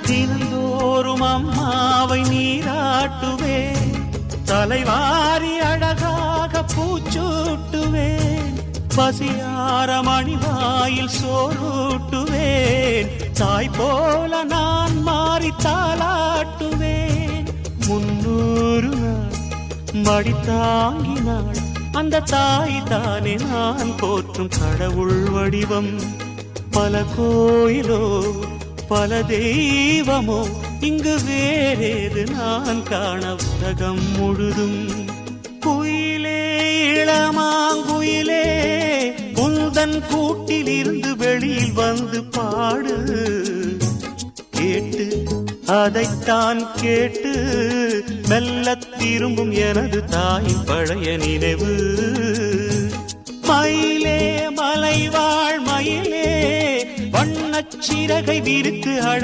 தினந்தோறும் அம்மாவை நீராட்டுவேன், தலைவாரி அழகாக பூச்சூட்டுவேன், பசியார மணிவாயில் சோறூட்டுவேன், தாய் போல நான் மாறி தாலாட்டுவேன். 300 நாள் மடி தாங்கினாள் அந்த தாய் தானே நான் போற்றும் கடவுள் வடிவம். பல கோயிலோ பல தெய்வமோ இங்கு வேறேது நான் காண உலகம் முழுதும். குயிலே இளமாங்குயிலே உந்தன் கூட்டில் இருந்து வெளியில் வந்து பாடு, கேட்டு அதைத்தான் கேட்டு மெல்லத் திரும்பும் எனது தாயின் பழைய நினைவு. மயிலே மலைவாழ் மயிலே வண்ணச் சிறகை விரித்து